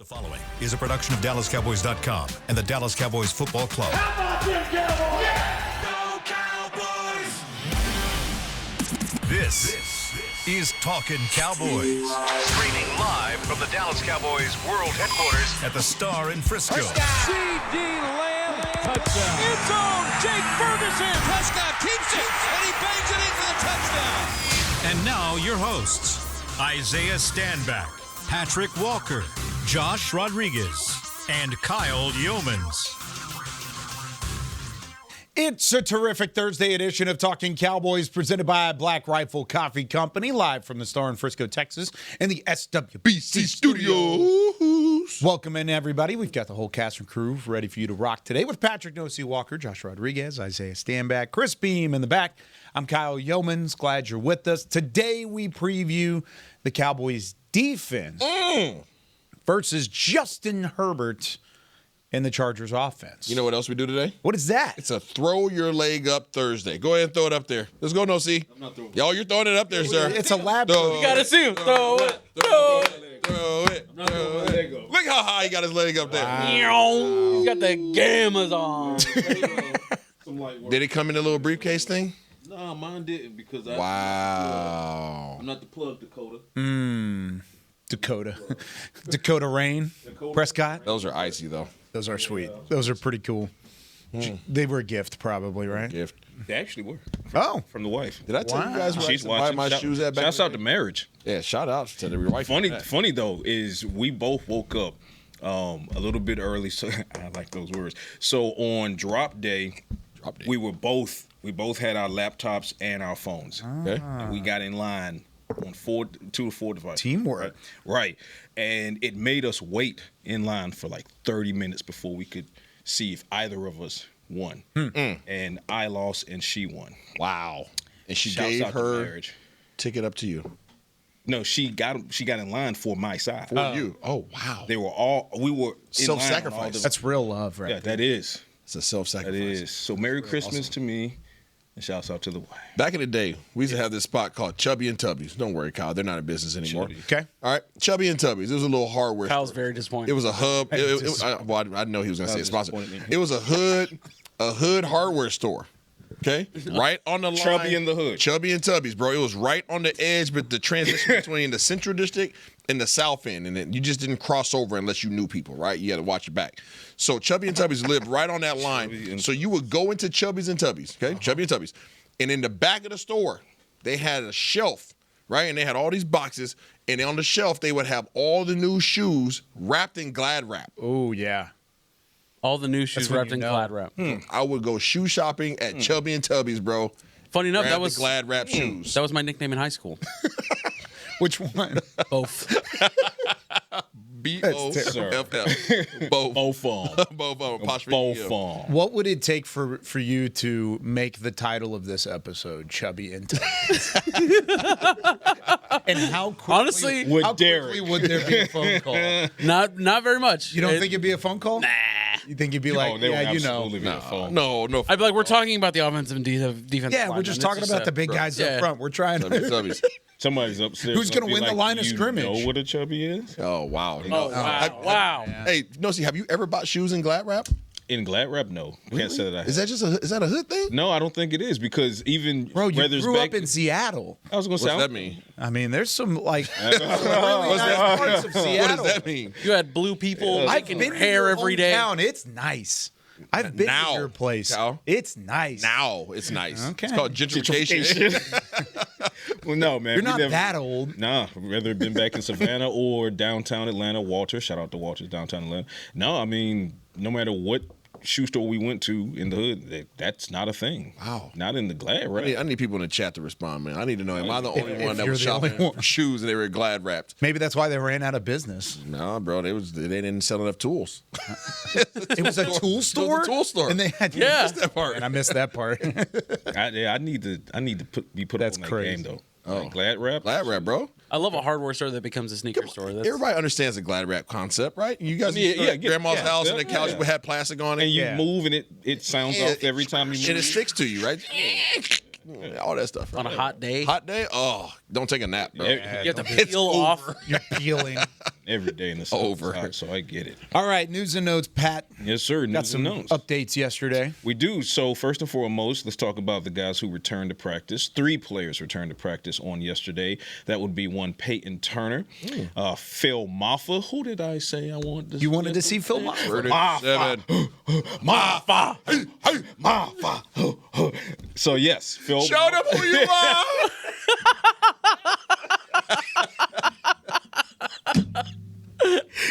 The following is a production of DallasCowboys.com and the Dallas Cowboys Football Club. How about them Cowboys? Yeah! Go Cowboys! This is Talkin Cowboys. Streaming live from the Dallas Cowboys World Headquarters at the Star in Frisco. C.D. Lamb, touchdown. End zone, Jake Ferguson. Prescott keeps it, and he bangs it in for the touchdown. And now your hosts, Isaiah Stanback, Patrik Walker, Josh Rodriguez, and Kyle Youmans. It's a terrific Thursday edition of Talkin Cowboys presented by Black Rifle Coffee Company, live from the Star in Frisco, Texas, and the SWBC Studios. Welcome in, everybody. We've got the whole cast and crew ready for you to rock today with Patrik Walker, Josh Rodriguez, Isaiah Stanback, Chris Beam in the back. I'm Kyle Youmans. Glad you're with us. Today we preview the Cowboys defense versus Justin Herbert and the Chargers offense. You know what else we do today? What is that? It's a throw your leg up Thursday. Go ahead and throw it up there. Let's go, No-C. I'm not throwing it. Y'all, you're throwing it up there, sir. It's a lab. You Gotta see him. Throw it. Throw it. Look how high he got his leg up there. Wow. He's got the gammas on. Did it come in a little briefcase thing? No, mine didn't because Wow. I'm not the plug, Dakota. Dakota Rain. Prescott. Those are icy, though. Those are sweet. Those are pretty cool. They were a gift, probably, right? Gift. They actually were Oh. from the wife. Did I tell you guys where I She's used to buy watching. my shoes at back Shouts in out the to day? marriage. Yeah, shout out to your wife. Funny though is we both woke up a little bit early. So I like those words. So on drop day, we both had our laptops and our phones. Okay. And we got in line on 2 to 4 devices. Teamwork. Right. And it made us wait in line for like 30 minutes before we could see if either of us won. And I lost and she won. Wow. And she Shouts gave out to her marriage. ticket up to you. No, she got in line for my side. For you. Oh, wow. We were in line on all Self-sacrifice. the- That's real love, right? Yeah, that is. It's a self-sacrifice. That is. So Merry Christmas to me, and shouts out to the wife. Back in the day, we used to have this spot called Chubby and Tubby's. Don't worry, Kyle. They're not in business anymore. Chubby. Okay. All right. Chubby and Tubby's. It was a little hardware Kyle's store. very disappointed. It was a hub. I didn't know he was going to say a sponsor. It was a hood hardware store. Okay? Right on the line. Chubby in the hood. Chubby and Tubby's, bro. It was right on the edge, but the transition between the Central District and the South End. And then you just didn't cross over unless you knew people, right? You had to watch your back. So Chubby and Tubby's lived right on that line. So you would go into Chubby's and Tubby's, okay? Chubby and Tubby's. And in the back of the store, they had a shelf, right? And they had all these boxes. And on the shelf, they would have all the new shoes wrapped in Glad wrap. Oh, yeah. All the new shoes when wrapped you in know. Glad wrap. I would go shoe shopping at Chubby and Tubby's, bro. Funny enough, Grab that was the Glad wrap shoes. that was my nickname in high school. Which one? Both. BOFF. Both. Both on. Both. Apostrophe Both E. on. What would it take for you to make the title of this episode Chubby and Tubby's? And how quickly, Honestly, With how Derek. quickly would there be a phone call? not very much. You don't think it'd be a phone call? Nah. You think you'd be like, they yeah, would you know. absolutely be a phone. No. I'd be like, we're talking about the offensive and defensive Yeah, line, we're just and talking it's about the big guys Yeah. up front. We're trying Chubby to. Tubby's. Somebody's upstairs. Who's gonna be win the like, line of you scrimmage? know what a chubby is? Oh, wow. Oh, wow. Hey, No-C, have you ever bought shoes in Glad wrap? In Glad wrap, no. Can't say that I have. Is that a hood thing? No, I don't think it is because even Bro, you Weathers grew back, up in Seattle. I was going to What's say, that mean? I mean, there's some, like, really nice parts of Seattle. What does that mean? You had blue people I've making been hair to your every day. hometown. It's nice. I've been Now, to your place. Cal. It's nice. Now it's nice. Okay. It's called gentrification. Well, no, man. You're we not never- that old. Nah, whether it been back in Savannah or downtown Atlanta, Walter. Shout out to Walter's downtown Atlanta. No, I mean, no matter what shoe store we went to in the hood, that's not a thing. Wow. Not in the Glad wrap. I need people in the chat to respond, man. I need to know, am I the only If one that you're was the only shopping one. for shoes and they were Glad wrapped? Maybe that's why they ran out of business. No, bro, they didn't sell enough tools. It was a tool store? It was a tool store. And they had Yeah. That part. And I missed that part. I need to be put That's up on crazy. that game though. Like Glad wrap. Glad wrap, bro. I love a hardware store that becomes a sneaker store. That's, Everybody understands the Glad wrap concept, right? You guys, Yeah, grandma's yeah, house yeah, and the couch yeah. would have plastic on it. And you Yeah. move and it sounds Yeah, off every time you move. and it sticks to you, right? All that stuff. on a hot day. Hot day? Oh, don't take a nap, bro. Yeah. You have to It's peel off. You're peeling. every day in the South Over. Side, so I get it. All right, news and notes, Pat. Yes, sir. Got some updates yesterday. We do. So first and foremost, let's talk about the guys who returned to practice. 3 players returned to practice on yesterday. That would be one Peyton Turner, Phil Maffa. Who did I say I wanted to see? You wanted to see Phil Maffa? 37. Maffa. Hey, Maffa. So yes, Phil. Show them who you are.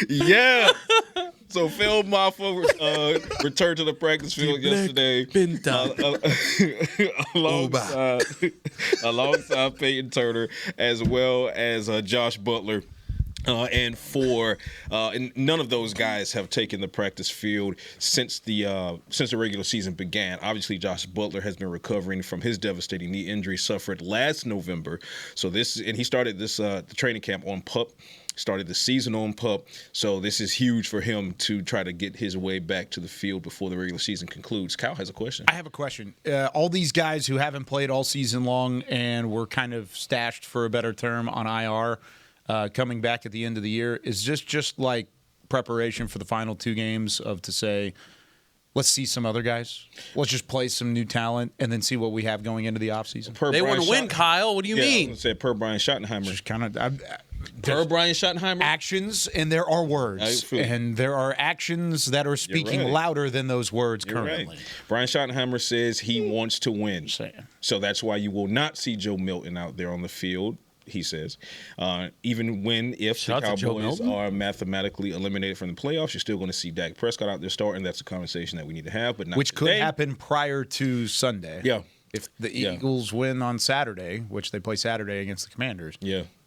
Yeah. So Phil Maffa returned to the practice field yesterday alongside Peyton Turner, as well as Josh Butler. And none of those guys have taken the practice field since the regular season began. Obviously, Josh Butler has been recovering from his devastating knee injury suffered last November. So he started the training camp on PUP. Started the season on PUP, so this is huge for him to try to get his way back to the field before the regular season concludes. Kyle has a question. I have a question. All these guys who haven't played all season long and were kind of stashed, for a better term, on IR, coming back at the end of the year, is this just like preparation for the final 2 games to say, let's see some other guys. Let's just play some new talent and then see what we have going into the offseason? They want to win, Kyle. What do you mean? I was gonna say, per Brian Schottenheimer. Just kind of Per Brian Schottenheimer? actions, and there are words, and there are actions that are speaking louder than those words currently. Right. Brian Schottenheimer says he wants to win. So that's why you will not see Joe Milton out there on the field, he says. Even if the Cowboys are mathematically eliminated from the playoffs, you're still going to see Dak Prescott out there starting. That's a conversation that we need to have, but not Which today. could happen prior to Sunday. Yeah. If the Eagles win on Saturday, which they play Saturday against the Commanders,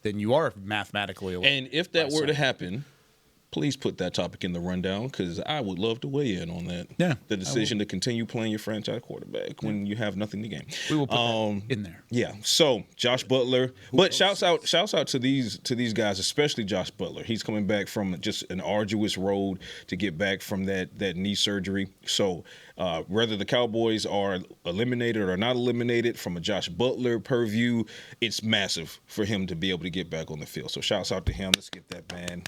then you are mathematically eliminated. And if that were to happen, please put that topic in the rundown, because I would love to weigh in on that. Yeah, the decision to continue playing your franchise quarterback when you have nothing to gain. We will put that in there. Yeah. So Josh Butler, shouts out to these guys, especially Josh Butler. He's coming back from just an arduous road to get back from that knee surgery. So whether the Cowboys are eliminated or not eliminated, from a Josh Butler purview, it's massive for him to be able to get back on the field. So shouts out to him. Let's get that man.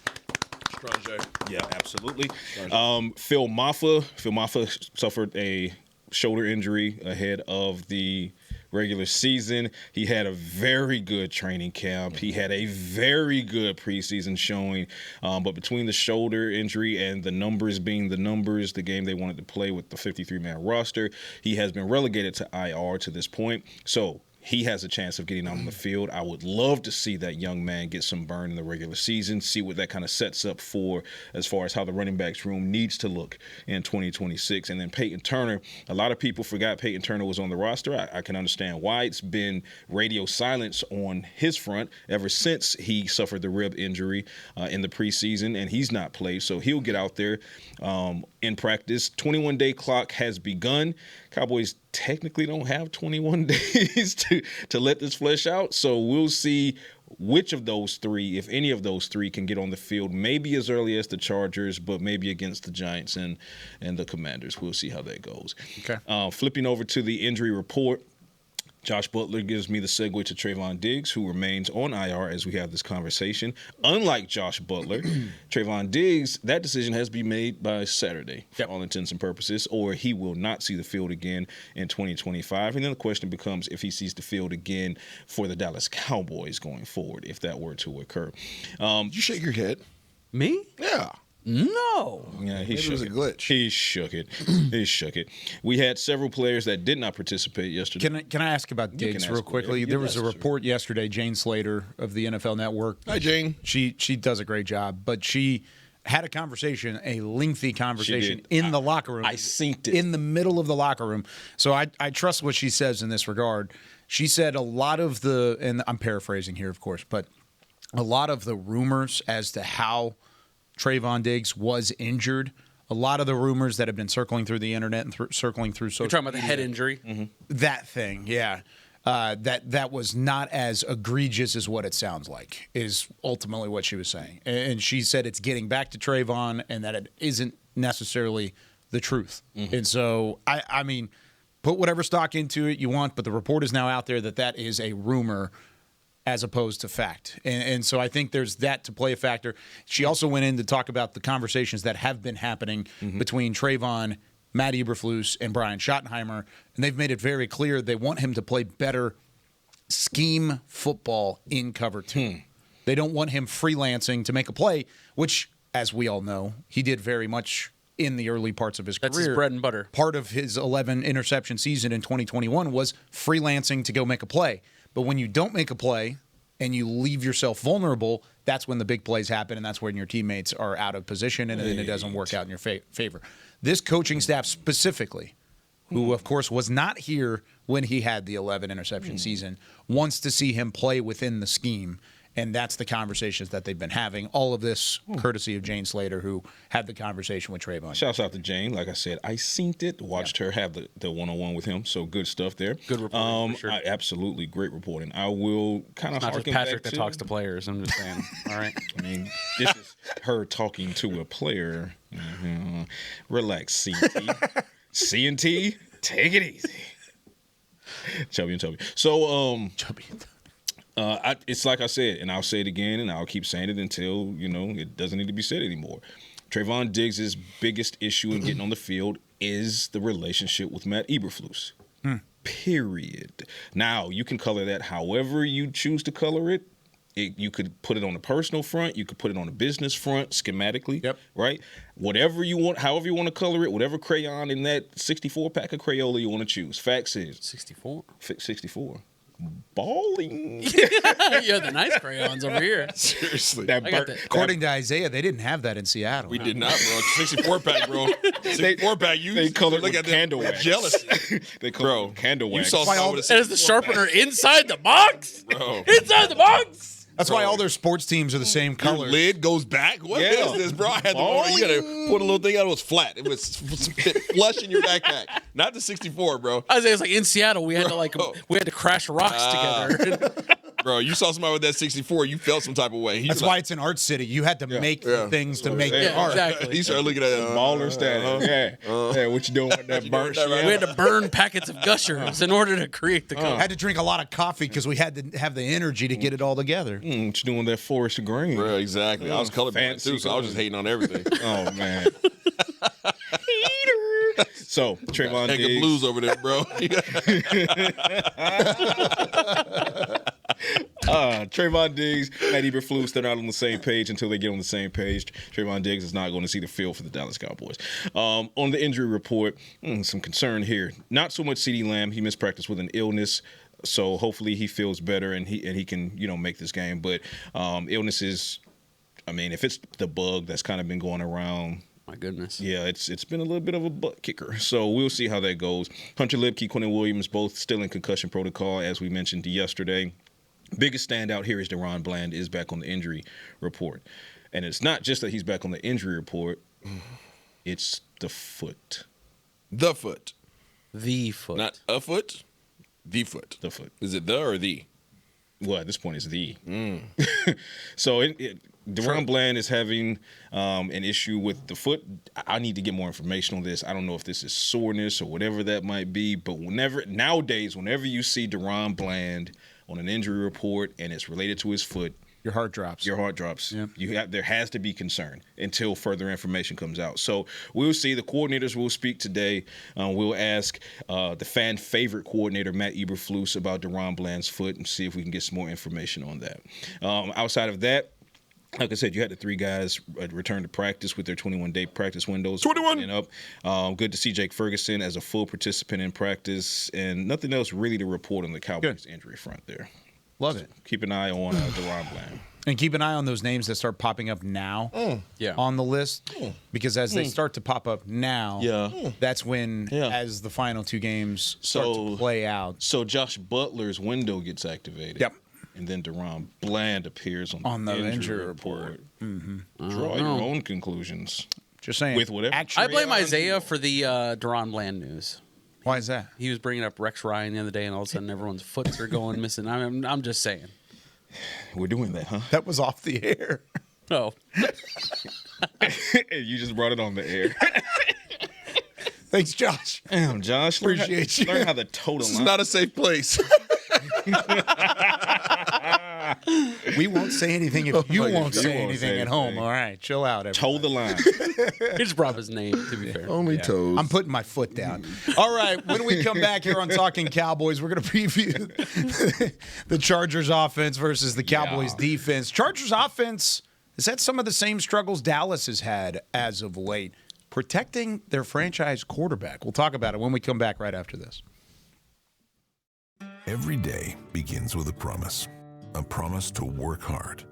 Yeah, absolutely. Phil Maffa suffered a shoulder injury ahead of the regular season. He had a very good training camp. He had a very good preseason showing. But between the shoulder injury and the numbers being the numbers, the game they wanted to play with the 53-man roster, he has been relegated to IR to this point. So he has a chance of getting out on the field. I would love to see that young man get some burn in the regular season, see what that kind of sets up for as far as how the running backs room needs to look in 2026. And then Peyton Turner, a lot of people forgot Peyton Turner was on the roster. I can understand why. It's been radio silence on his front ever since he suffered the rib injury in the preseason, and he's not played. So he'll get out there in practice. 21-day clock has begun. Cowboys technically don't have 21 days to let this flesh out. So we'll see which of those 3, if any of those 3, can get on the field, maybe as early as the Chargers, but maybe against the Giants and the Commanders. We'll see how that goes. Okay. Flipping over to the injury report, Josh Butler gives me the segue to Trayvon Diggs, who remains on IR as we have this conversation. Unlike Josh Butler, Trayvon Diggs, that decision has to be made by Saturday for all intents and purposes, or he will not see the field again in 2025. And then the question becomes if he sees the field again for the Dallas Cowboys going forward, if that were to occur. You shake your head. Me? Yeah. No. Yeah, It was a glitch. He shook it. He shook it. We had several players that did not participate yesterday. Can I ask about Diggs real quickly? There was a report yesterday, Jane Slater of the NFL Network. Hi, Jane. She does a great job, but she had a conversation, a lengthy conversation in the locker room. I synced it. In the middle of the locker room. So I trust what she says in this regard. She said a lot of the, and I'm paraphrasing here, of course, but a lot of the rumors as to how Trayvon Diggs was injured, a lot of the rumors that have been circling through the internet and circling through social media. You're talking about the head injury? Mm-hmm. That thing, yeah. That was not as egregious as what it sounds like, is ultimately what she was saying. And she said it's getting back to Trayvon and that it isn't necessarily the truth. Mm-hmm. And so, I mean, put whatever stock into it you want, but the report is now out there that is a rumor. as opposed to fact. And so I think there's that to play a factor. She also went in to talk about the conversations that have been happening between Trayvon, Matt Eberflus, and Brian Schottenheimer, and they've made it very clear they want him to play better scheme football in cover two. They don't want him freelancing to make a play, which, as we all know, he did very much in the early parts of his career. That's his bread and butter. Part of his 11 interception season in 2021 was freelancing to go make a play. But when you don't make a play and you leave yourself vulnerable, that's when the big plays happen, and that's when your teammates are out of position, and then it doesn't work out in your favor. This coaching staff specifically, who, of course, was not here when he had the 11 interception season, wants to see him play within the scheme. And that's the conversations that they've been having. All of this courtesy of Jane Slater, who had the conversation with Trayvon. Shouts out to Jane. Like I said, I synced it, watched her have the one-on-one with him. So good stuff there. Good reporting, for sure. Absolutely great reporting. I will kind of Not just harken Patrick back that talks to players. I'm just saying. All right. I mean, this is her talking to a player. Relax, C&T. C&T, take it easy. Chubby and Toby. So, Chubby. It's like I said, and I'll say it again, and I'll keep saying it until, it doesn't need to be said anymore. Trayvon Diggs' biggest issue in getting on the field is the relationship with Matt Eberflus. Period. Now, you can color that however you choose to color it. You could put it on the personal front. You could put it on the business front, schematically. Yep. Right? Whatever you want, however you want to color it, whatever crayon in that 64 pack of Crayola you want to choose. Facts is 64. 64. Balling. Yeah, the nice crayons over here. Seriously. I got that. According to Isaiah, they didn't have that in Seattle. We did not, bro. 64 pack, bro. 64 pack. They colored look with at them, candle wax. jealous, They colored bro. with candle wax. You saw some of the That is the 64 sharpener pack. inside the box? Bro. Inside the box? That's why all their sports teams are the same Your color. lid goes back. What is Yeah. this, bro? I had to. You gotta pull the little thing out. It was flat. It was fit flush in your backpack. Not the 64, bro. I was like in Seattle, we had to crash rocks together. Bro, you saw somebody with that 64, you felt some type of way. That's why it's an art city. You had to make things to make Yeah, art. exactly. He started looking at it. Baller status. Yeah, what you doing with that burnt that right shit? We had to burn packets of Gushers in order to create the color. Had to drink a lot of coffee because we had to have the energy to get it all together. What you doing with that forest green? Bro, exactly. I was colorblind Fancy too, so I was just hating on everything. Oh, man. So, Trayvon Heck of Diggs. blues over there, bro. Trayvon Diggs, Matt Eberflus, they're not on the same page until they get on the same page. Trayvon Diggs is not going to see the field for the Dallas Cowboys. On the injury report, some concern here. Not so much CeeDee Lamb. He missed practice with an illness. So hopefully he feels better and he can, make this game. But illness is, if it's the bug that's kind of been going around, My goodness. yeah, it's been a little bit of a butt kicker. So we'll see how that goes. Hunter Lipke, Quentin Williams, both still in concussion protocol, as we mentioned yesterday. Biggest standout here is Deron Bland is back on the injury report. And it's not just that he's back on the injury report. It's the foot. The foot. The foot. Not a foot, the foot. The foot. Is it the or the? Well, at this point, it's the. So Deron Bland is having an issue with the foot. I need to get more information on this. I don't know if this is soreness or whatever that might be. But nowadays, whenever you see Deron Bland on an injury report and it's related to his foot, Your heart drops. your heart drops. Yeah. There has to be concern until further information comes out. So we'll see. The coordinators will speak today. We'll ask the fan favorite coordinator, Matt Eberflus, about Deron Bland's foot and see if we can get some more information on that. Outside of that, like I said, you had the three guys return to practice with their 21-day practice windows. 21. Up. Good to see Jake Ferguson as a full participant in practice, and nothing else really to report on the Cowboys injury front there. Love it. Keep an eye on Deron Bland. And keep an eye on those names that start popping up now on the list. Because as they start to pop up now, that's when, as the final two games start to play out. So Josh Butler's window gets activated. Yep. And then Deron Bland appears on the injury report. Draw your own conclusions. Just saying. With whatever. I blame Isaiah for the Deron Bland news. Why is that? He was bringing up Rex Ryan the other day, and all of a sudden everyone's foots are going missing. I'm just saying. We're doing that, huh? That was off the air. Oh. You just brought it on the air. Thanks, Josh. Damn, Josh. Appreciate you. Learn how the total This is not a safe place. We won't say anything if you won't say anything at home. All right, chill out, everybody. Toe the line. He just brought his name, to be fair. Only toes. I'm putting my foot down. All right, when we come back here on Talking Cowboys, we're going to preview the Chargers offense versus the Cowboys defense. Chargers offense has had some of the same struggles Dallas has had as of late, protecting their franchise quarterback. We'll talk about it when we come back right after this. Every day begins with a promise to work hard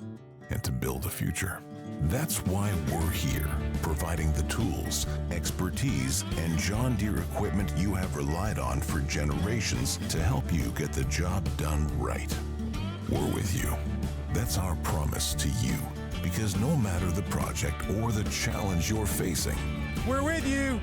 and to build a future. That's why we're here, providing the tools, expertise, and John Deere equipment you have relied on for generations to help you get the job done right. We're with you. That's our promise to you, because no matter the project or the challenge you're facing, We're with you.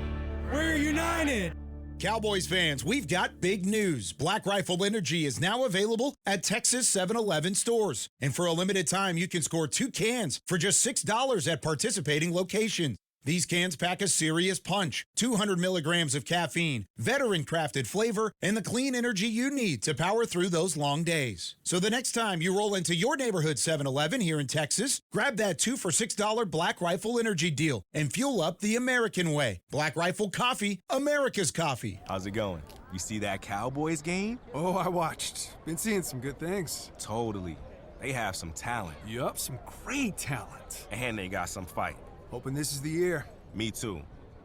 We're united. Cowboys fans, we've got big news. Black Rifle Energy is now available at Texas 7-Eleven stores. And for a limited time, you can score 2 cans for just $6 at participating locations. These cans pack a serious punch, 200 milligrams of caffeine, veteran-crafted flavor, and the clean energy you need to power through those long days. So the next time you roll into your neighborhood 7-Eleven here in Texas, grab that 2 for $6 Black Rifle Energy deal and fuel up the American way. Black Rifle Coffee, America's coffee. How's it going? You see that Cowboys game? Oh, I watched. Been seeing some good things. Totally. They have some talent. Yup, some great talent. And they got some fight. Hoping this is the year. Me too.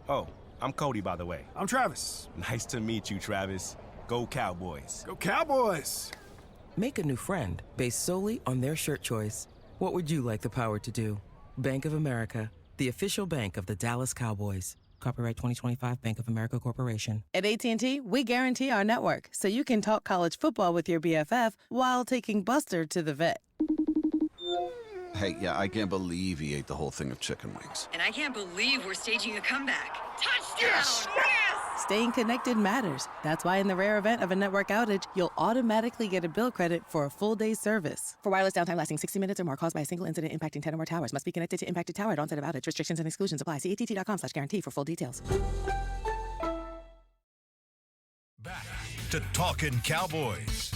Oh, I'm Cody, by the way. I'm Travis. Nice to meet you, Travis. Go Cowboys. Go Cowboys! Make a new friend based solely on their shirt choice. What would you like the power to do? Bank of America, the official bank of the Dallas Cowboys. Copyright 2025 Bank of America Corporation. At AT&T, we guarantee our network so you can talk college football with your BFF while taking Buster to the vet. Hey, yeah, I can't believe he ate the whole thing of chicken wings. And I can't believe we're staging a comeback. Touchdown! Yes! Staying connected matters. That's why in the rare event of a network outage, you'll automatically get a bill credit for a full day's service. For wireless downtime lasting 60 minutes or more caused by a single incident impacting 10 or more towers, must be connected to impacted tower at onset of outage. Restrictions and exclusions apply. See att.com/guarantee for full details. Back to Talkin' Cowboys.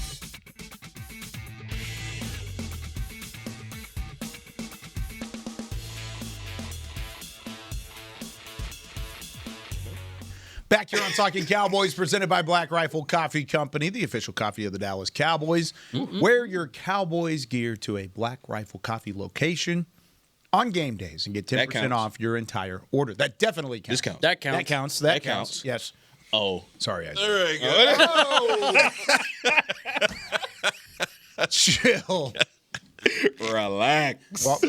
Back here on Talking Cowboys, presented by Black Rifle Coffee Company, the official coffee of the Dallas Cowboys. Wear your Cowboys gear to a Black Rifle Coffee location on game days and get 10% off your entire order. That definitely counts. Discount. That counts. That counts. That counts. Yes. Oh. Sorry. There you go. Chill. Relax. Well,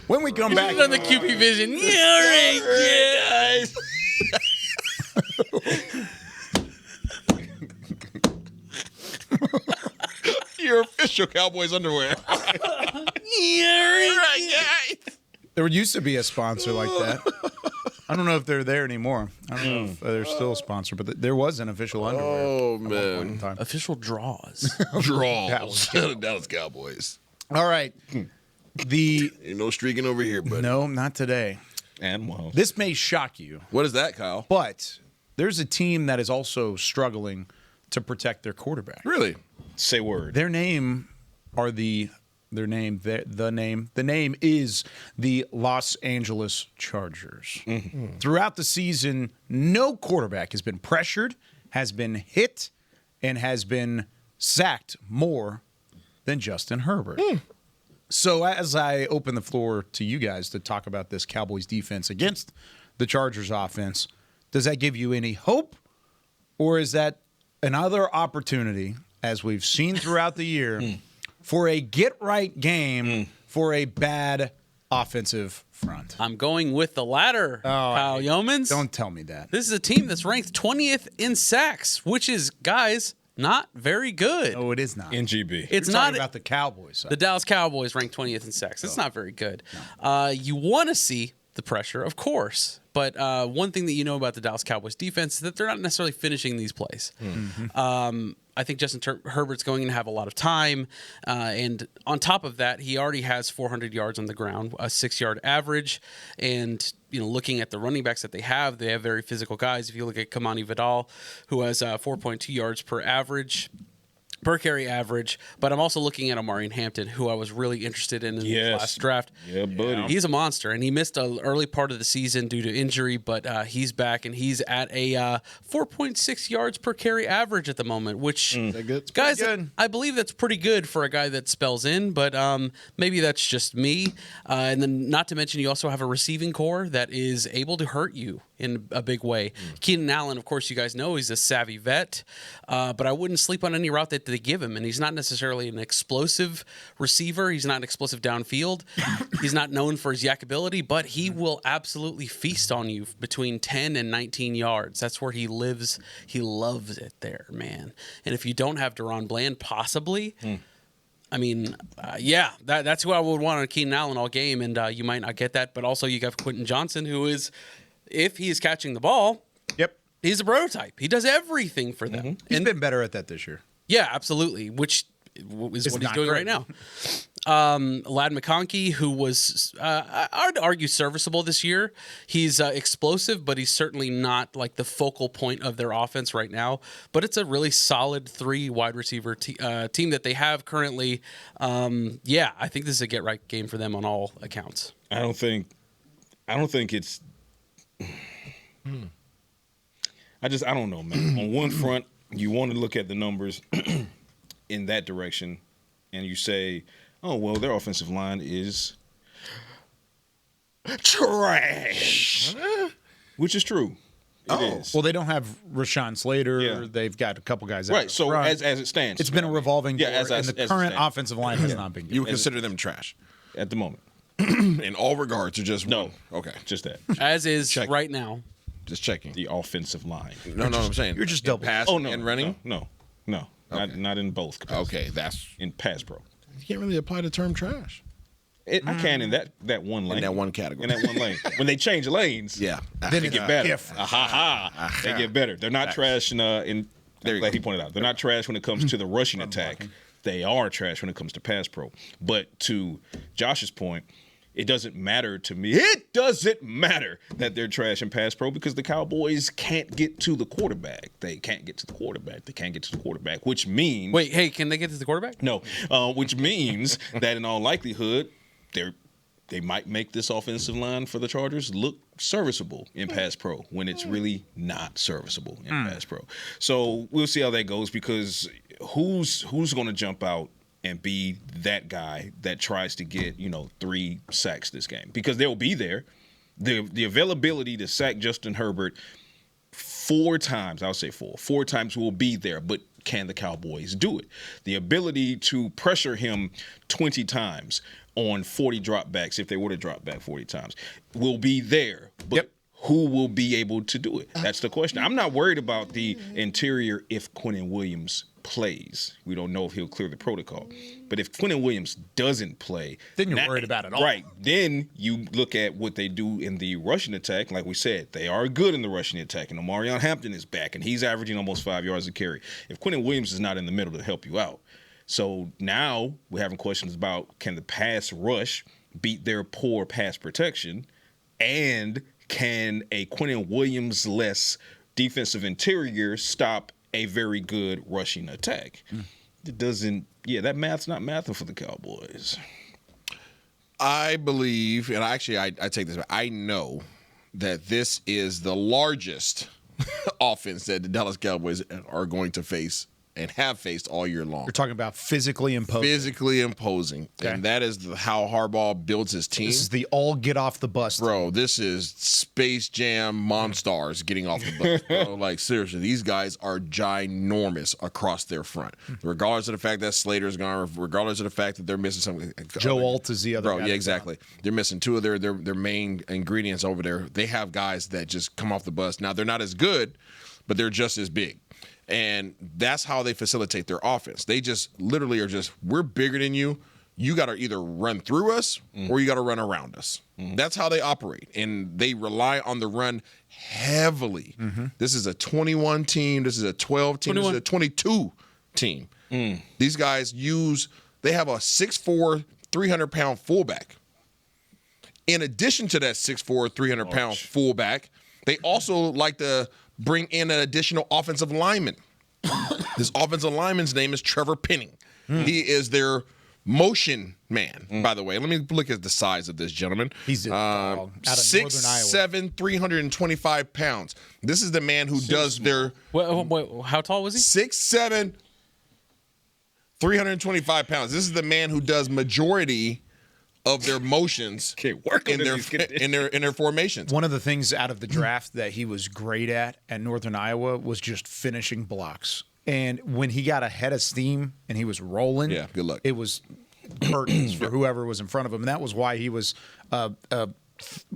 when we come back. On the QB vision. Yeah, right, Your official Cowboys underwear. There used to be a sponsor like that. I don't know if they're there anymore. I don't know if they're still a sponsor, but there was an official underwear. Oh, man. Official draws. Draws. Dallas Cowboys. All right. Ain't no streaking over here, buddy. No, not today. And well. This may shock you. What is that, Kyle? But there's a team that is also struggling to protect their quarterback. Really? Say word. Their name is the Los Angeles Chargers. Mm-hmm. Throughout the season, no quarterback has been pressured, has been hit, and has been sacked more than Justin Herbert. So as I open the floor to you guys to talk about this Cowboys defense against the Chargers offense, does that give you any hope, or is that another opportunity, as we've seen throughout the year, for a get-right game for a bad offensive front? I'm going with the latter, Kyle Youmans. Don't tell me that. This is a team that's ranked 20th in sacks, which is, guys, not very good. No, it is not. In GB. It's You're not talking about the Cowboys side. The Dallas Cowboys ranked 20th in sacks. It's not very good. No. You want to see the pressure, of course. But one thing that you know about the Dallas Cowboys defense is that they're not necessarily finishing these plays. I think Justin Herbert's going to have a lot of time. And on top of that, he already has 400 yards on the ground, a 6-yard average. And, looking at the running backs that they have very physical guys. If you look at Kamani Vidal, who has 4.2 yards per average. per carry average, but I'm also looking at Omarion Hampton, who I was really interested in the last draft. Yeah, buddy. He's a monster, and he missed an early part of the season due to injury, but he's back, and he's at a 4.6 yards per carry average at the moment, which, guys, I believe that's pretty good for a guy that spells in, but maybe that's just me. And then not to mention, you also have a receiving core that is able to hurt you in a big way. Keenan Allen, of course, you guys know he's a savvy vet, but I wouldn't sleep on any route that they give him, and he's not necessarily an explosive receiver. He's not explosive downfield. He's not known for his yak ability, but he will absolutely feast on you between 10 and 19 yards. That's where he lives. He loves it there, man. And if you don't have Deron Bland, possibly, I mean, that's who I would want on Keenan Allen all game, and you might not get that. But also you got Quentin Johnson, who is, if he is catching the ball, he's a prototype. He does everything for them. He's been better at that this year. Yeah, absolutely, which is what he's doing right now. Lad McConkey, who was, I'd argue, serviceable this year. He's explosive, but he's certainly not like the focal point of their offense right now. But it's a really solid 3 wide receiver team that they have currently. I think this is a get-right game for them on all accounts. I don't think it's. I don't know, man. On one front, you want to look at the numbers in that direction, and you say, oh, well, their offensive line is trash, which is true. It is. Well, they don't have Rashawn Slater. Yeah. They've got a couple guys out. Right, so as it stands. It's been a revolving door, and the current offensive line has not been good. You would consider them trash? At the moment. In all regards, or just no? One? Okay, just that. As is right now. Just checking the offensive line. No, I'm saying you're just double passing and running. No, okay. not in both capacities. Okay, that's in pass pro. You can't really apply the term trash. I can in that one lane. In that one category. In that one lane. When they change lanes, then they get better. They get better. They're not trash in like he pointed out. They're not trash when it comes to the rushing attack. They are trash when it comes to pass pro. But to Josh's point, it doesn't matter to me. It doesn't matter that they're trash in pass pro because the Cowboys can't get to the quarterback. They can't get to the quarterback. They can't get to the quarterback, which means... Wait, hey, can they get to the quarterback? No, which means that in all likelihood, they might make this offensive line for the Chargers look serviceable in pass pro when it's really not serviceable in pass pro. So we'll see how that goes because who's going to jump out and be that guy that tries to get, 3 sacks this game? Because they'll be there. The availability to sack Justin Herbert 4 times, I'll say 4 times will be there, but can the Cowboys do it? The ability to pressure him 20 times on 40 dropbacks, if they were to drop back 40 times, will be there. But who will be able to do it? That's the question. I'm not worried about the interior if Quinnen Williams plays. We don't know if he'll clear the protocol. But if Quinnen Williams doesn't play, then you're worried about it all. Right. Then you look at what they do in the rushing attack. Like we said, they are good in the rushing attack. And Omarion Hampton is back, and he's averaging almost 5 yards a carry. If Quinnen Williams is not in the middle to help you out. So now we're having questions about can the pass rush beat their poor pass protection, and can a Quinnen Williams-less defensive interior stop a very good rushing attack? It doesn't. Yeah, that math's not mathing for the Cowboys. I believe, and actually I take this back. I know that this is the largest offense that the Dallas Cowboys are going to face and have faced all year long. You're talking about physically imposing. Physically imposing. Okay. And that is how Harbaugh builds his team. This is the all get off the bus. Bro, this is Space Jam Monstars getting off the bus. Bro. Like, seriously, these guys are ginormous across their front. Regardless of the fact that Slater's gone, regardless of the fact that they're missing something. Joe Alt is the other guy. Bro, yeah, exactly. They're missing 2 of their main ingredients over there. They have guys that just come off the bus. Now, they're not as good, but they're just as big. And that's how they facilitate their offense. They just literally are just, we're bigger than you. You got to either run through us or you got to run around us. That's how they operate. And they rely on the run heavily. This is a 21 team. This is a 12 team. 21. This is a 22 team. These guys they have a 6'4", 300-pound fullback. In addition to that 6'4", 300-pound fullback, they also like to bring in an additional offensive lineman This offensive lineman's name is Trevor Penning. He is their motion man, by the way. Let me look at the size of this gentleman. He's a dog. Out of 6'7", 325 pounds. This is the man who does their... Wait, how tall was he? 6'7", 325 pounds. This is the man who does majority of their motions in their formations. One of the things out of the draft that he was great at Northern Iowa was just finishing blocks. And when he got ahead of steam and he was rolling, good luck. It was curtains for whoever was in front of him. And that was why he was a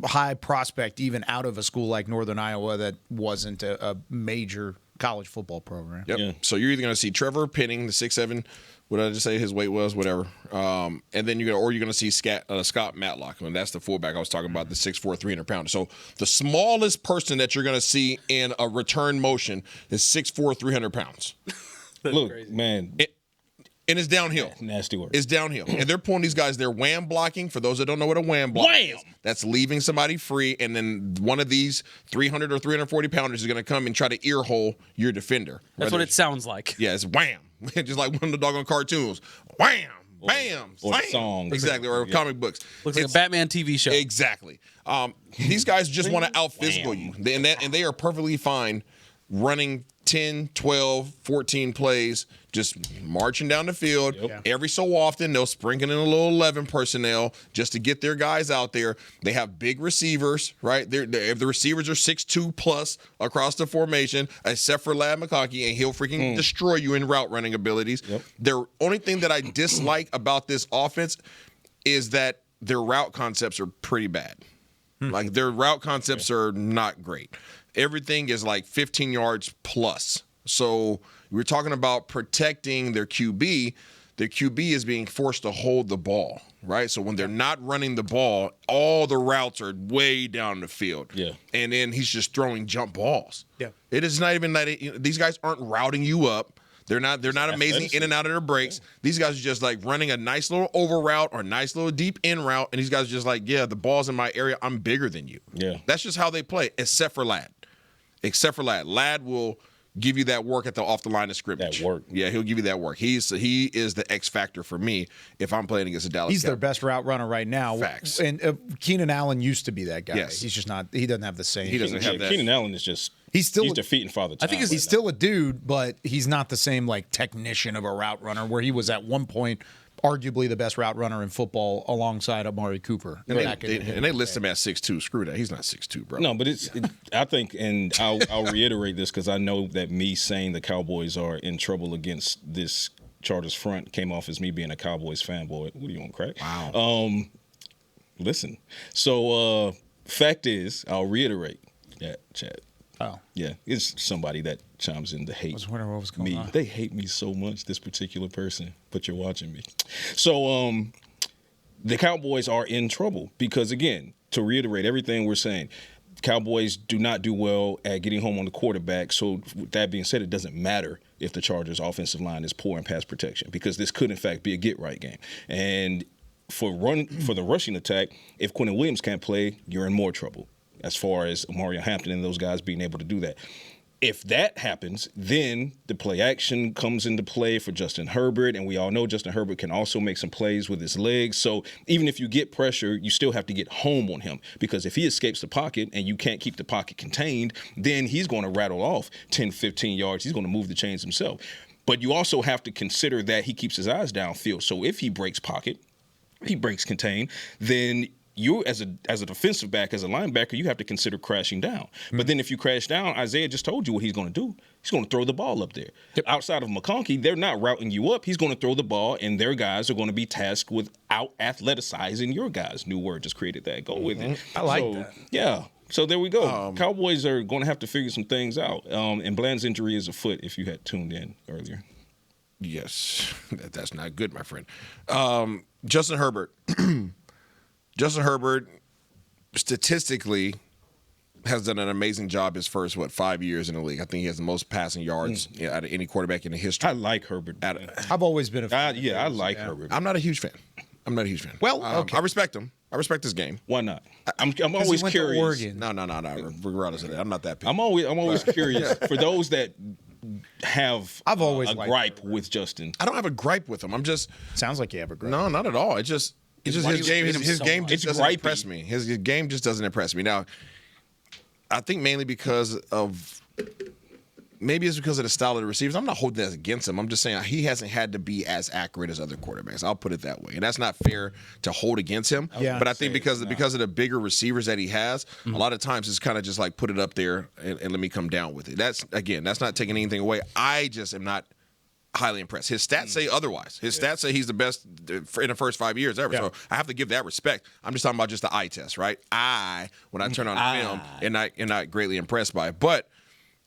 high prospect even out of a school like Northern Iowa that wasn't a major college football program. Yep. Yeah. So you're either going to see Trevor Penning, the 6'7", what did I just say his weight was, whatever. And then you're going to see Scott Matlock, and that's the fullback I was talking about, the 6'4", 300 pounder. So the smallest person that you're going to see in a return motion is 6'4", 300 pounds. Look, crazy. Man. And it's downhill. Nasty word. It's downhill. And they're pulling these guys, they're wham blocking. For those that don't know what a wham block is, that's leaving somebody free, and then one of these 300 or 340 pounders is going to come and try to ear hole your defender. That's what it sounds like. Yeah, it's wham. Just like one of the doggone cartoons. Wham, bam, or slam. Songs. Exactly, or comic books. Looks like a Batman TV show. Exactly. These guys just want to out-physical you. And they are perfectly fine running 10, 12, 14 plays, just marching down the field. Yep. Every so often, they'll sprinkle in a little 11 personnel just to get their guys out there. They have big receivers, right? If the receivers are 6'2 plus across the formation, except for Ladd McConkey, and he'll freaking destroy you in route running abilities. Yep. The only thing that I dislike about this offense is that their route concepts are pretty bad. Like, their route concepts are not great. Everything is like 15 yards plus. So we're talking about protecting their QB. Their QB is being forced to hold the ball, right? So when they're not running the ball, all the routes are way down the field. Yeah. And then he's just throwing jump balls. Yeah. It is not even that these guys aren't routing you up. They're not amazing in and out of their breaks. Yeah. These guys are just like running a nice little over route or a nice little deep in route. And these guys are just like, yeah, the ball's in my area. I'm bigger than you. Yeah. That's just how they play, except for Ladd. Ladd will give you that work off the line of scrimmage. That work. Yeah, he'll give you that work. He is the X factor for me if I'm playing against the Dallas He's Cowboys. their best route runner right now. Facts. And Keenan Allen used to be that guy. Yes. He's just not. He doesn't have the same. He doesn't have that. Keenan Allen is just. He's defeating Father Time. I think he's still a dude, but he's not the same like technician of a route runner where he was at one point arguably the best route runner in football alongside Amari Cooper. And they list him at 6'2". Screw that. He's not 6'2", bro. No, but I think, and I'll reiterate this because I know that me saying the Cowboys are in trouble against this Chargers front came off as me being a Cowboys fanboy. What do you want, crack? Wow. Listen. So, fact is, I'll reiterate that, Chad. Oh. Yeah, it's somebody that chimes in to hate I was wondering what was going on. They hate me so much, this particular person, but you're watching me. So the Cowboys are in trouble because, again, to reiterate everything we're saying, Cowboys do not do well at getting home on the quarterback. So with that being said, it doesn't matter if the Chargers' offensive line is poor in pass protection because this could, in fact, be a get-right game. And for the rushing attack, if Quentin Williams can't play, you're in more trouble as far as Mario Hampton and those guys being able to do that. If that happens, then the play action comes into play for Justin Herbert, and we all know Justin Herbert can also make some plays with his legs. So even if you get pressure, you still have to get home on him because if he escapes the pocket and you can't keep the pocket contained, then he's going to rattle off 10, 15 yards. He's going to move the chains himself. But you also have to consider that he keeps his eyes downfield. So if he breaks pocket, he breaks contain, then you as a defensive back, as a linebacker, you have to consider crashing down. Mm-hmm. But then if you crash down, Isaiah just told you what he's going to do. He's going to throw the ball up there. Yep. Outside of McConkey, they're not routing you up. He's going to throw the ball, and their guys are going to be tasked with out-athleticizing your guys. New word just created that. Go with it. I like that. Yeah. So there we go. Cowboys are going to have to figure some things out. And Bland's injury is afoot if you had tuned in earlier. Yes. That's not good, my friend. Justin Herbert. Justin Herbert statistically has done an amazing job his first, 5 years in the league. I think he has the most passing yards out of any quarterback in the history. I like Herbert. I've always been a fan. I like Herbert. I'm not a huge fan. Well, okay. I respect him. I respect his game. Why not? I'm always curious. Oregon. No. Regardless of that, I'm not that picky. I'm always curious for those that have I've always a liked gripe with Justin. I don't have a gripe with him. I'm just sounds like you have a gripe. No, not at all. It's just his game. His game just doesn't impress me. His game just doesn't impress me. Now, I think mainly because of. Maybe it's because of the style of the receivers. I'm not holding that against him. I'm just saying he hasn't had to be as accurate as other quarterbacks. I'll put it that way. And that's not fair to hold against him. Yeah. But I think because of the bigger receivers that he has, a lot of times it's kind of just like put it up there and let me come down with it. That's not taking anything away. I just am not highly impressed. His stats say otherwise. His stats say he's the best in the first 5 years ever. So I have to give that respect. I'm just talking about just the eye test, right? When I turn on the film and not greatly impressed by it. But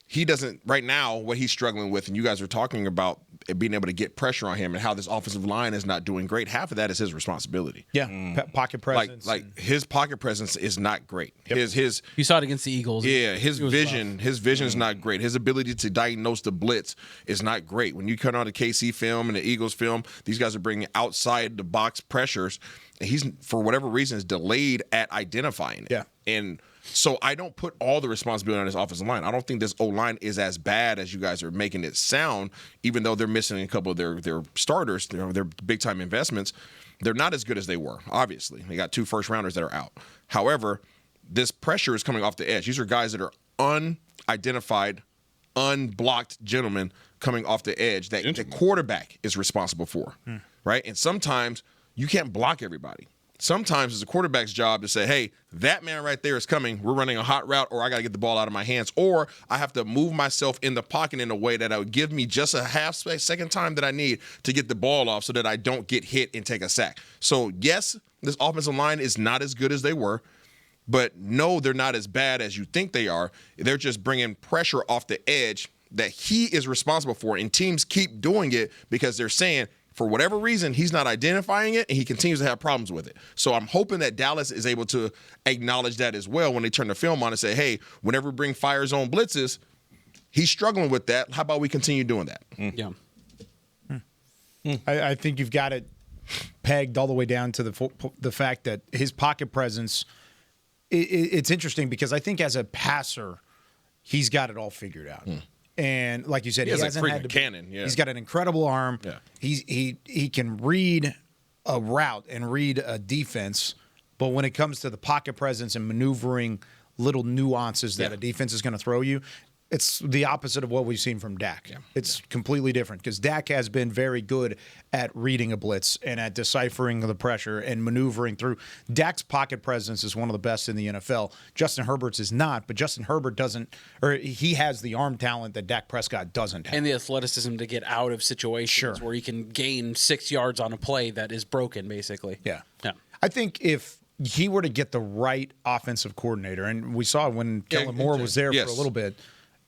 he doesn't right now what he's struggling with, and you guys are talking about being able to get pressure on him and how this offensive line is not doing great. Half of that is his responsibility. Yeah, pocket presence. Like his pocket presence is not great. Yep. His you saw it against the Eagles. Yeah, his vision is not great. His ability to diagnose the blitz is not great. When you cut on the KC film and the Eagles film, these guys are bringing outside the box pressures, and he's for whatever reason is delayed at identifying it. Yeah, and so I don't put all the responsibility on this offensive line. I don't think this O-line is as bad as you guys are making it sound, even though they're missing a couple of their starters, their big-time investments. They're not as good as they were, obviously. They got 2 first-rounders that are out. However, this pressure is coming off the edge. These are guys that are unidentified, unblocked gentlemen coming off the edge that the quarterback is responsible for, right? And sometimes you can't block everybody. Sometimes it's a quarterback's job to say, hey, that man right there is coming. We're running a hot route, or I got to get the ball out of my hands, or I have to move myself in the pocket in a way that would give me just a half-second time that I need to get the ball off so that I don't get hit and take a sack. So, yes, this offensive line is not as good as they were, but no, they're not as bad as you think they are. They're just bringing pressure off the edge that he is responsible for, and teams keep doing it because they're saying, for whatever reason, he's not identifying it, and he continues to have problems with it. So I'm hoping that Dallas is able to acknowledge that as well when they turn the film on and say, hey, whenever we bring fire zone blitzes, he's struggling with that. How about we continue doing that? Yeah. I think you've got it pegged all the way down to the fact that his pocket presence, it's interesting because I think as a passer, he's got it all figured out. And like you said, he hasn't had to cannon. Yeah. He's got an incredible arm. Yeah. He can read a route and read a defense, but when it comes to the pocket presence and maneuvering little nuances that a defense is going to throw you, it's the opposite of what we've seen from Dak. Yeah. It's completely different because Dak has been very good at reading a blitz and at deciphering the pressure and maneuvering through. Dak's pocket presence is one of the best in the NFL. Justin Herbert's is not, but Justin Herbert doesn't, or he has the arm talent that Dak Prescott doesn't have. And the athleticism to get out of situations where he can gain 6 yards on a play that is broken, basically. Yeah. Yeah. I think if he were to get the right offensive coordinator, and we saw when Kellen Moore was there for a little bit,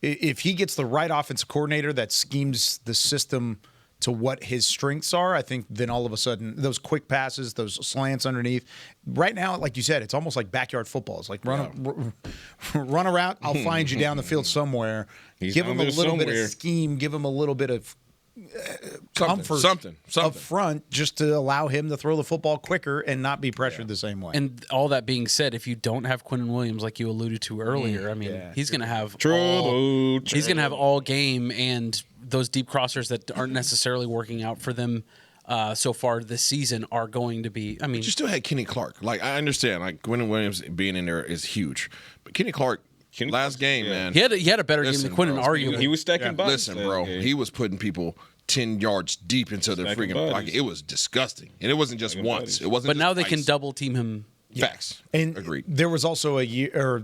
if he gets the right offensive coordinator that schemes the system to what his strengths are, I think then all of a sudden those quick passes, those slants underneath. Right now, like you said, it's almost like backyard football. It's like run a route, I'll find you down the field somewhere. Give him a little bit of scheme, give him a little bit of comfort something up front just to allow him to throw the football quicker and not be pressured the same way. And all that being said, if you don't have Quinnen Williams like you alluded to earlier, I mean, he's going to have he's going to have all game, and those deep crossers that aren't necessarily working out for them so far this season are going to be. I mean, but you still had Kenny Clark. Like, I understand, like Quinnen Williams being in there is huge, but Kenny Clark. Last game, man. He had a better game than Quinnen, arguably. He was stacking bodies. Listen, bro. He was putting people 10 yards deep into the freaking pocket. It was disgusting. And it wasn't just once. It wasn't. But now they twice. can double team him. Facts. And agreed. There was also a year, or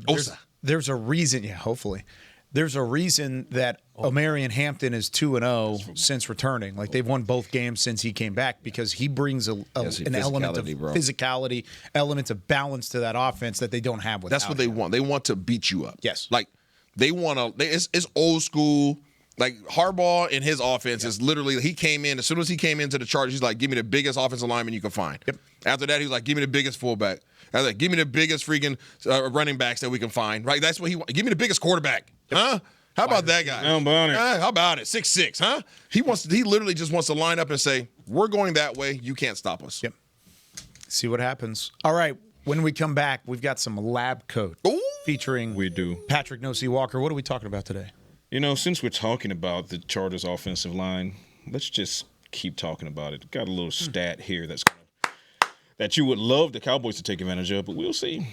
there's a reason, hopefully. There's a reason that Omarion Hampton is 2-0 since returning. Like, they've won both games since he came back because he brings an element of physicality, element of balance to that offense that they don't have without. That's what they want. They want to beat you up. Yes. Like, they want to. It's old school. Like, Harbaugh in his offense is literally, he came in, as soon as he came into the Chargers, he's like, give me the biggest offensive lineman you can find. Yep. After that, he's like, give me the biggest fullback. After that, give me the biggest freaking running backs that we can find. Right? That's what he wants. Give me the biggest quarterback. Huh? How about that guy? How about it? How about it? 6'6", huh? He literally just wants to line up and say, we're going that way. You can't stop us. Yep. See what happens. All right. When we come back, we've got some Lab Coat featuring We do. Patrik Walker. What are we talking about today? You know, since we're talking about the Chargers offensive line, let's just keep talking about it. Got a little stat here that you would love the Cowboys to take advantage of, but we'll see.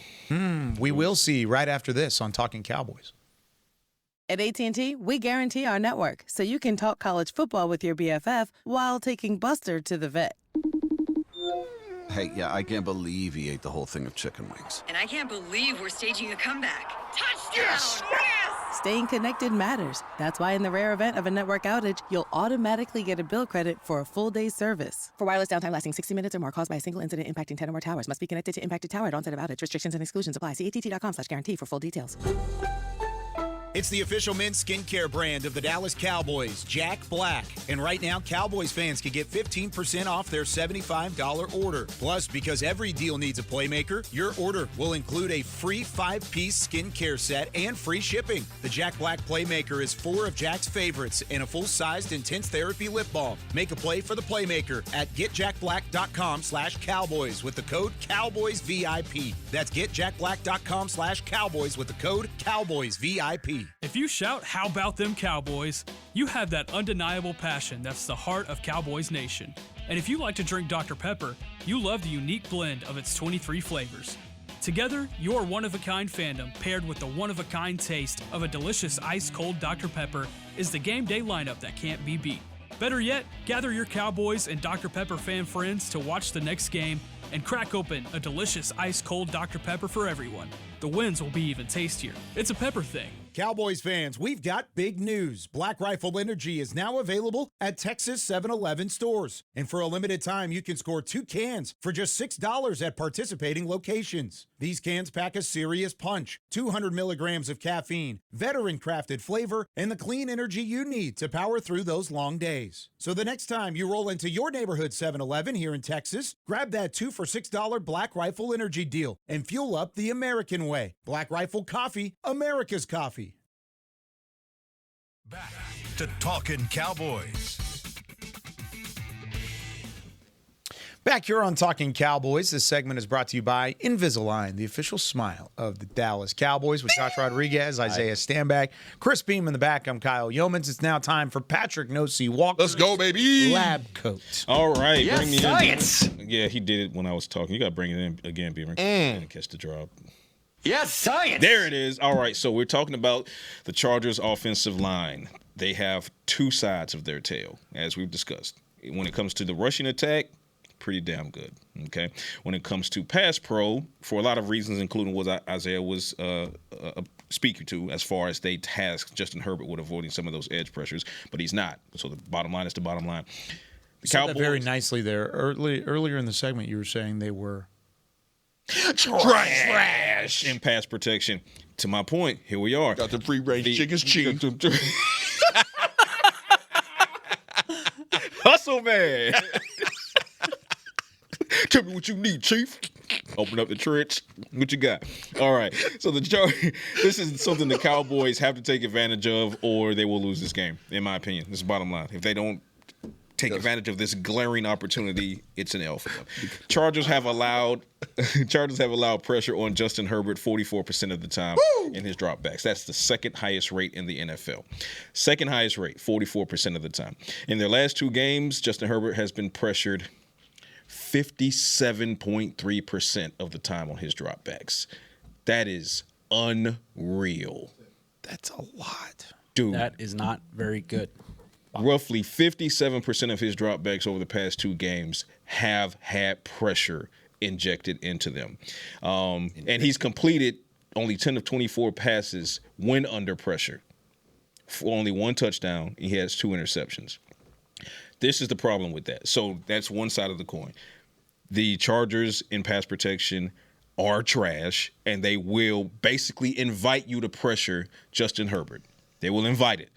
We will see right after this on Talking Cowboys. At AT&T, we guarantee our network so you can talk college football with your BFF while taking Buster to the vet. Hey, yeah, I can't believe he ate the whole thing of chicken wings. And I can't believe we're staging a comeback. Touchdown! Yes! Staying connected matters. That's why in the rare event of a network outage, you'll automatically get a bill credit for a full day's service. For wireless downtime lasting 60 minutes or more caused by a single incident impacting 10 or more towers, must be connected to impacted tower at onset of outage. Restrictions and exclusions apply. See att.com/guarantee for full details. It's the official men's skincare brand of the Dallas Cowboys, Jack Black. And right now, Cowboys fans can get 15% off their $75 order. Plus, because every deal needs a playmaker, your order will include a free 5-piece skincare set and free shipping. The Jack Black Playmaker is 4 of Jack's favorites and a full-sized intense therapy lip balm. Make a play for the Playmaker at getjackblack.com/Cowboys with the code CowboysVIP. That's getjackblack.com/Cowboys with the code CowboysVIP. If you shout, "How about them Cowboys?" you have that undeniable passion that's the heart of Cowboys Nation. And if you like to drink Dr. Pepper, you love the unique blend of its 23 flavors. Together, your one-of-a-kind fandom paired with the one-of-a-kind taste of a delicious ice-cold Dr. Pepper is the game day lineup that can't be beat. Better yet, gather your Cowboys and Dr. Pepper fan friends to watch the next game and crack open a delicious ice-cold Dr. Pepper for everyone. The wins will be even tastier. It's a pepper thing. Cowboys fans, we've got big news. Black Rifle Energy is now available at Texas 7-Eleven stores. And for a limited time, you can score 2 cans for just $6 at participating locations. These cans pack a serious punch, 200 milligrams of caffeine, veteran-crafted flavor, and the clean energy you need to power through those long days. So the next time you roll into your neighborhood 7-Eleven here in Texas, grab that 2 for $6 Black Rifle Energy deal and fuel up the American way. Black Rifle Coffee, America's coffee. Back to Talkin' Cowboys. Back here on Talking Cowboys, this segment is brought to you by Invisalign, the official smile of the Dallas Cowboys, with Josh Rodriguez, Isaiah Stanback, Chris Beam in the back. I'm Kyle Youmans. It's now time for Patrik Walker. Let's go, baby. Lab coat. All right. Yes, bring me science. in. Yeah, he did it when I was talking. You got to bring it in again, Beamer. And catch the drop. Yes, science. There it is. All right, so we're talking about the Chargers' offensive line. They have 2 sides of their tail, as we've discussed. When it comes to the rushing attack, pretty damn good. Okay. When it comes to pass pro, for a lot of reasons, including what Isaiah was speaking to, as far as they tasked Justin Herbert with avoiding some of those edge pressures, but he's not. So the bottom line is the bottom line. The Cowboys said that very nicely there. Earlier in the segment, you were saying they were trash in pass protection. To my point, here we are. Got the free-range chicken's cheap. Hustle, man. Tell me what you need, Chief. Open up the trench. What you got? All right. So this is something the Cowboys have to take advantage of, or they will lose this game, in my opinion. This is the bottom line. If they don't take advantage of this glaring opportunity, it's an L for them. Chargers have allowed pressure on Justin Herbert 44% of the time in his dropbacks. That's the second highest rate in the NFL. Second highest rate, 44% of the time. In their last 2 games, Justin Herbert has been pressured 57.3% of the time on his dropbacks. That is unreal. That's a lot. Dude. That is not very good. Roughly 57% of his dropbacks over the past 2 games have had pressure injected into them. And he's completed only 10 of 24 passes when under pressure. For only 1 touchdown, he has 2 interceptions. This is the problem with that. So that's one side of the coin. The Chargers in pass protection are trash, and they will basically invite you to pressure Justin Herbert. They will invite it.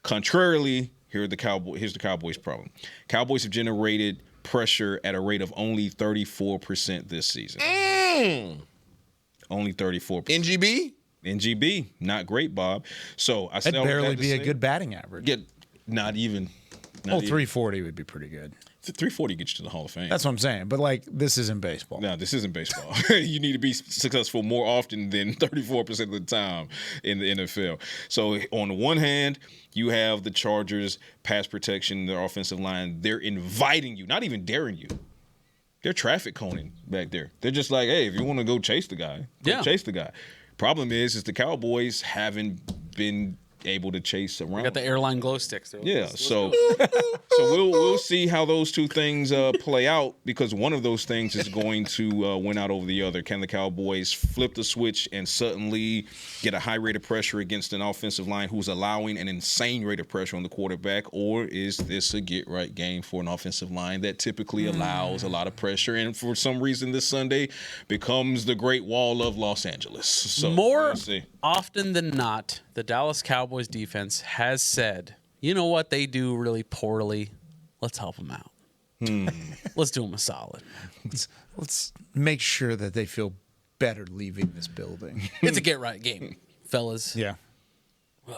Contrarily, here's the Cowboys' problem. Cowboys have generated pressure at a rate of only 34% this season. Only 34%. NGB, not great, Bob. So that'd barely be a good batting average. Not even. 340 would be pretty good. 340 gets you to the Hall of Fame. That's what I'm saying. But, like, this isn't baseball. No, this isn't baseball. You need to be successful more often than 34% of the time in the NFL. So, on the one hand, you have the Chargers, pass protection, their offensive line. They're inviting you, not even daring you. They're traffic coning back there. They're just like, hey, if you want to go chase the guy, chase the guy. Problem is the Cowboys haven't been able to chase around. We got the airline glow sticks. Yeah, so we'll see how those two things play out, because one of those things is going to win out over the other. Can the Cowboys flip the switch and suddenly get a high rate of pressure against an offensive line who's allowing an insane rate of pressure on the quarterback, or is this a get-right game for an offensive line that typically allows a lot of pressure and for some reason this Sunday becomes the Great Wall of Los Angeles? So more often than not, the Dallas Cowboys defense has said, you know what they do really poorly? Let's help them out. Let's do them a solid. Let's make sure that they feel better leaving this building. It's a get-right game, fellas. Yeah. Is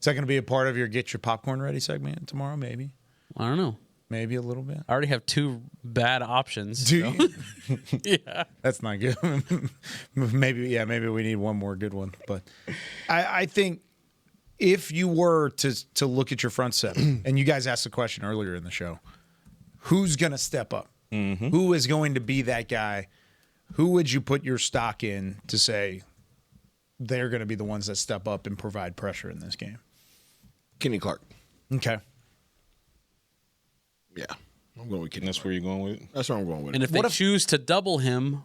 that going to be a part of your Get Your Popcorn Ready segment tomorrow, maybe? I don't know. Maybe a little bit. I already have 2 bad options. Do you? Yeah. That's not good. maybe we need one more good one. But I think if you were to look at your front seven, and you guys asked the question earlier in the show, who's going to step up? Mm-hmm. Who is going to be that guy? Who would you put your stock in to say they're going to be the ones that step up and provide pressure in this game? Kenny Clark. Okay. Yeah. I'm going with Kenny. That's where you're going with it? That's where I'm going with And it. if they choose to double him,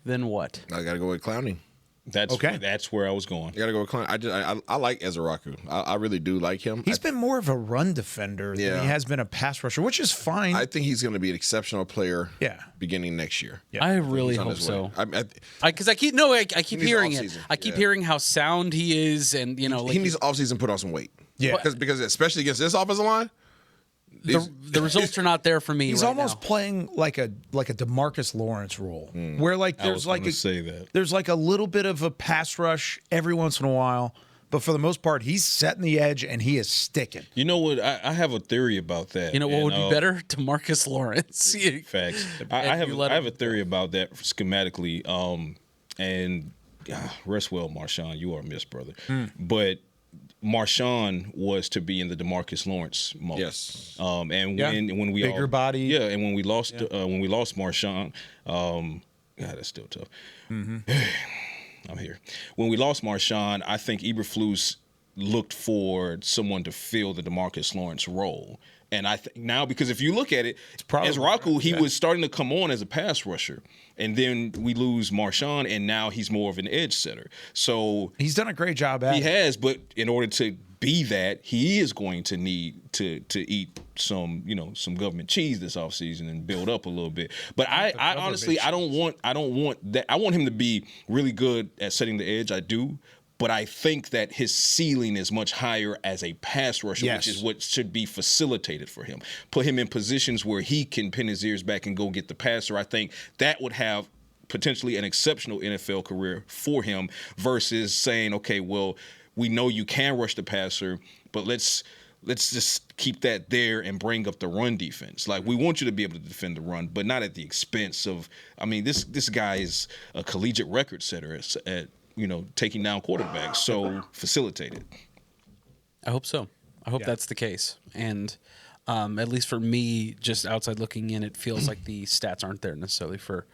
then what? I got to go with Clowney. That's where I was going. You got to go with Clowney. I like Ezraku. I really do like him. He's been more of a run defender than he has been a pass rusher, which is fine. I think he's going to be an exceptional player beginning next year. I really hope so. Because I keep hearing it. I keep hearing how sound he is, and he needs offseason put on some weight. Yeah, because especially against this offensive line, the results are not there for me. He's right almost now. playing like a DeMarcus Lawrence role, where like there's there's like a little bit of a pass rush every once in a while, but for the most part, he's setting the edge and he is sticking. You know what? I have a theory about that. You know what would be better? DeMarcus Lawrence. Facts. I have a theory about that schematically. And rest well, Marshawn. You are missed, brother. But Marshawn was to be in the DeMarcus Lawrence mode. Yes. And when we bigger body. and when we lost Marshawn, God, that's still tough. I'm here. When we lost Marshawn, I think Eberflus looked for someone to fill the DeMarcus Lawrence role. And I think now, because if you look at it, as Raku, he was starting to come on as a pass rusher. And then we lose Marshawn, and now he's more of an edge setter. So he's done a great job at it. He has, but in order to be that, he is going to need to eat some government cheese this offseason and build up a little bit. But I honestly, I don't want that. I want him to be really good at setting the edge. I do. But I think that his ceiling is much higher as a pass rusher, which is what should be facilitated for him. Put him in positions where he can pin his ears back and go get the passer. I think that would have potentially an exceptional NFL career for him versus saying, okay, well, we know you can rush the passer, but let's just keep that there and bring up the run defense. Like, we want you to be able to defend the run, but not at the expense of – I mean, this guy is a collegiate record setter at taking down quarterbacks, so facilitate it. I hope so. I hope that's the case. And at least for me, just outside looking in, it feels like the stats aren't there necessarily for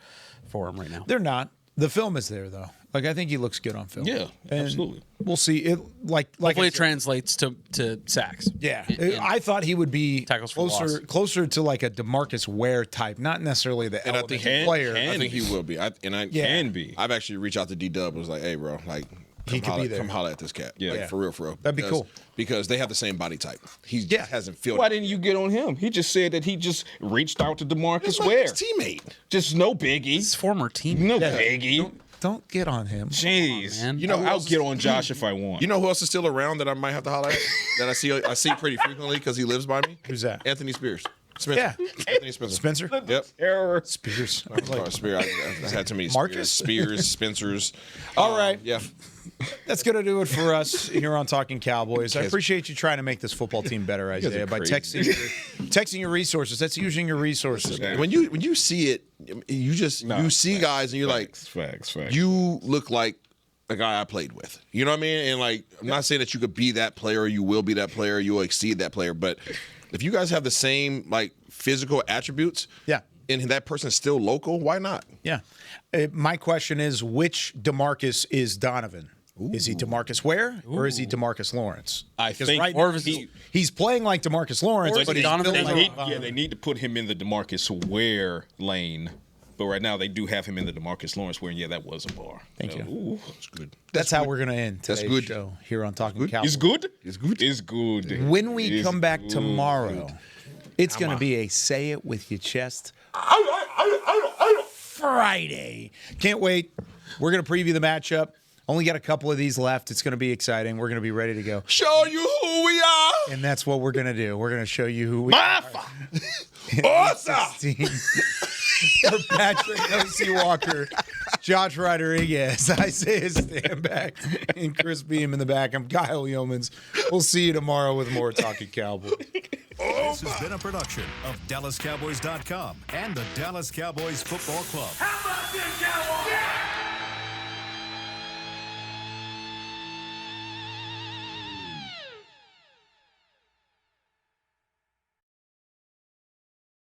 him right now. They're not. The film is there, though. Like, I think he looks good on film. Yeah, and absolutely. We'll see. It hopefully it translates to sacks. Yeah, I thought he would be tackles for loss. closer to like a DeMarcus Ware type, not necessarily the element player. I think he will be. Can be. I've actually reached out to D-Dub and was like, hey, bro, like, he could be there. Come holler at this cat. Yeah. Like, for real. That'd be cool. Because they have the same body type. He just hasn't filled. Why didn't you get on him? He just said that he just reached out to DeMarcus Ware. His teammate. Just no biggie. His former teammate. No biggie. Don't get on him. Jeez. Man. I'll get on Josh if I want. You know who else is still around that I might have to holler at? That I see pretty frequently because he lives by me? Who's that? Anthony Spears. Yeah. Anthony Spencer. Yep. Error. Spears. I'm sorry, Spears. I had too many Marcus? Spears, Spencers. All right. Yeah. That's going to do it for us here on Talking Cowboys. I appreciate you trying to make this football team better, Isaiah, by texting your resources. That's using your resources. When you see it, you see guys and you're facts. You look like a guy I played with. You know what I mean? And like, I'm not saying that you could be that player or you will be that player, or you will exceed that player, but if you guys have the same like physical attributes, and that person's still local, why not? Yeah. My question is, which DeMarcus is Donovan? Ooh. Is he DeMarcus Ware or is he DeMarcus Lawrence? I think right now, he's playing like DeMarcus Lawrence, but he's they need to put him in the DeMarcus Ware lane. But right now they do have him in the DeMarcus Lawrence where, that was a bar. Thank you. Ooh, that's good. That's how we're going to end today's show here on Talking Cowboys. It's good. When we come back tomorrow, it's going to be a say it with your chest Friday. Can't wait. We're going to preview the matchup. Only got a couple of these left. It's going to be exciting. We're going to be ready to go. Show you who we are. And that's what we're going to do. We're going to show you who we are. Awesome. For Patrik O.C. Walker, Josh Rodriguez, Isaiah Stanback, and Chris Beam in the back. I'm Kyle Youmans. We'll see you tomorrow with more Talking Cowboys. This has been a production of DallasCowboys.com and the Dallas Cowboys Football Club. How about this,